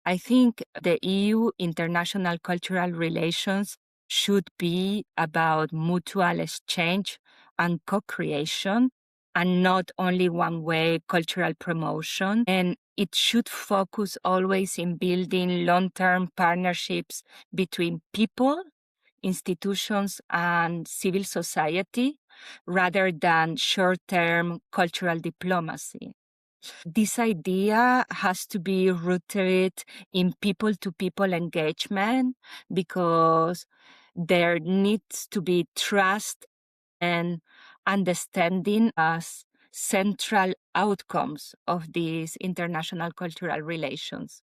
I think the EU international cultural relations should be about mutual exchange and co-creation, and not only one-way cultural promotion. And it should focus always in building long-term partnerships between people, institutions, and civil society, rather than short-term cultural diplomacy. This idea has to be rooted in people-to-people engagement, because there needs to be trust and understanding as central outcomes of these international cultural relations.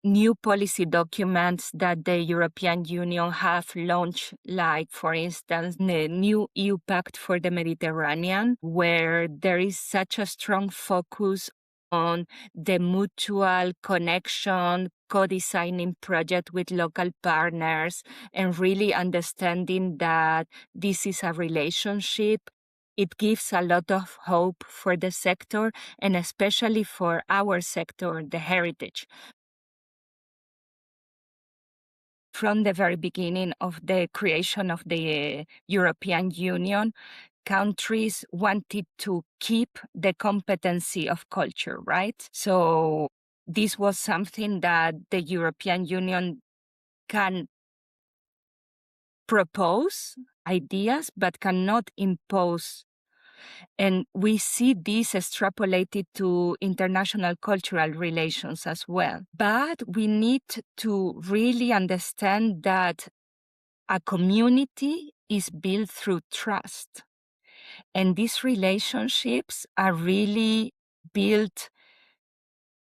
New policy documents that the European Union have launched, like, for instance, the new EU Pact for the Mediterranean, where there is such a strong focus on the mutual connection, co-designing project with local partners, and really understanding that this is a relationship. It gives a lot of hope for the sector, and especially for our sector, the heritage. From the very beginning of the creation of the European Union, countries wanted to keep the competency of culture, right? So this was something that the European Union can propose ideas, but cannot impose. And we see this extrapolated to international cultural relations as well. But we need to really understand that a community is built through trust. And these relationships are really built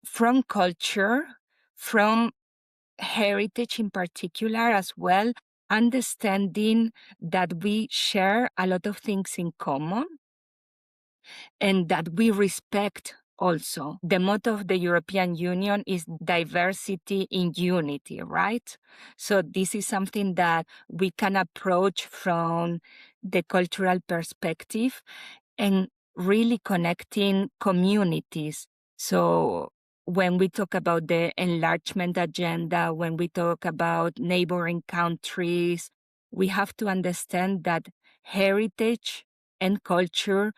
from culture, from heritage in particular as well, understanding that we share a lot of things in common and that we respect also. The motto of the European Union is diversity in unity, right? So this is something that we can approach from the cultural perspective and really connecting communities. So when we talk about the enlargement agenda, when we talk about neighboring countries, we have to understand that heritage and culture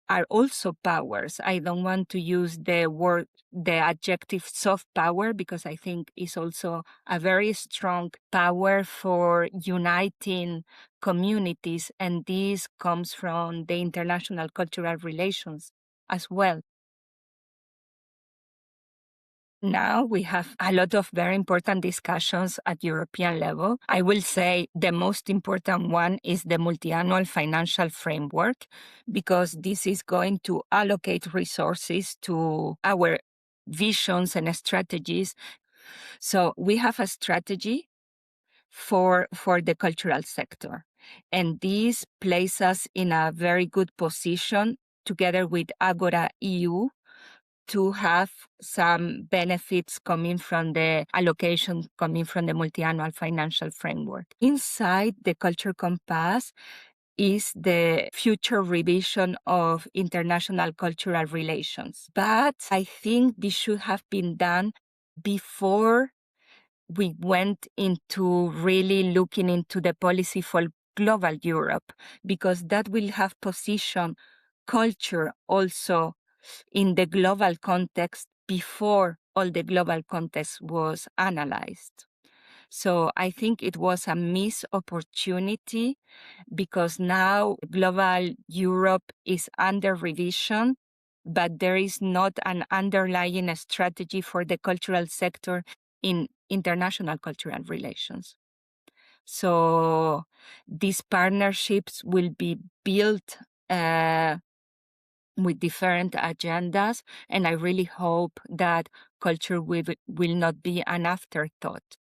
are also powers. I don't want to use the adjective soft power, because I think it's also a very strong power for uniting communities. And this comes from the international cultural relations as well. Now we have a lot of very important discussions at European level. I will say the most important one is the multi-annual financial framework, because this is going to allocate resources to our visions and strategies. So we have a strategy for the cultural sector, and this places us in a very good position together with Agora EU to have some benefits coming from the allocation coming from the multi-annual financial framework. Inside the Culture Compass is the future revision of international cultural relations. But I think this should have been done before we went into really looking into the policy for global Europe, because that will have positioned culture also in the global context before all the global context was analyzed. So I think it was a missed opportunity, because now global Europe is under revision, but there is not an underlying strategy for the cultural sector in international cultural relations. So these partnerships will be built with different agendas, and I really hope that culture will not be an afterthought.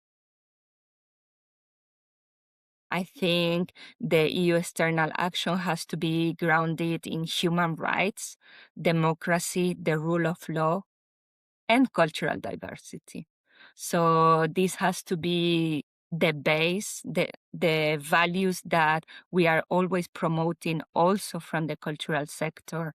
I think the EU external action has to be grounded in human rights, democracy, the rule of law, and cultural diversity. So this has to be the base, the values that we are always promoting also from the cultural sector.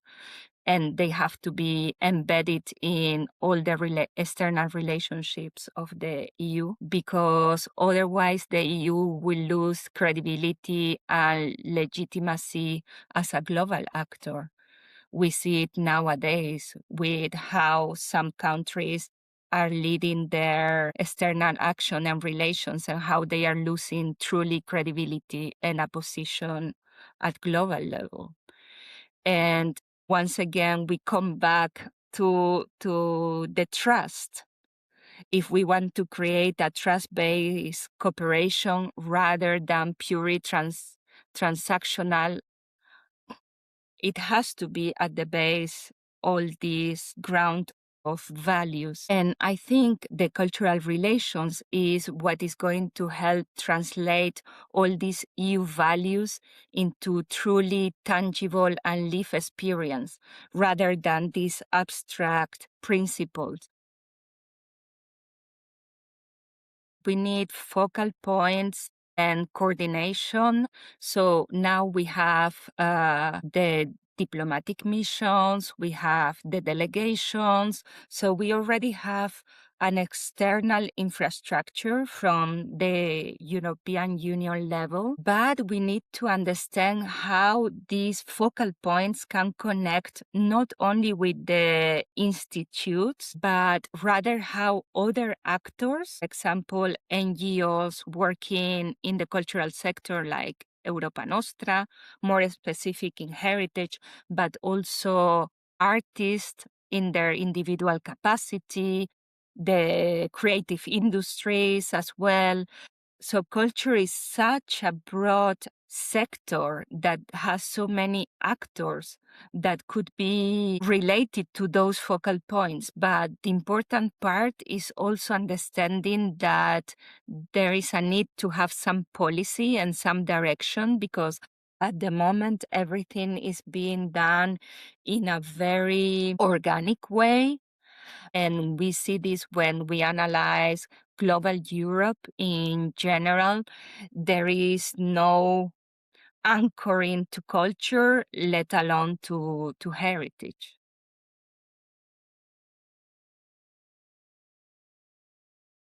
and they have to be embedded in all the external relationships of the EU, because otherwise the EU will lose credibility and legitimacy as a global actor. We see it nowadays with how some countries are leading their external action and relations, and how they are losing truly credibility and a position at global level. And once again, we come back to the trust. If we want to create a trust-based cooperation rather than purely transactional, it has to be at the base all these ground of values. And I think the cultural relations is what is going to help translate all these EU values into truly tangible and lived experience, rather than these abstract principles. We need focal points and coordination. So now we have the diplomatic missions, we have the delegations. So we already have an external infrastructure from the European Union level, but we need to understand how these focal points can connect not only with the institutes, but rather how other actors, for example, NGOs working in the cultural sector like Europa Nostra, more specific in heritage, but also artists in their individual capacity, the creative industries as well. So culture is such a broad sector that has so many actors that could be related to those focal points. But the important part is also understanding that there is a need to have some policy and some direction, because at the moment, everything is being done in a very organic way. And we see this when we analyze global Europe in general. There is no anchoring to culture, let alone to heritage.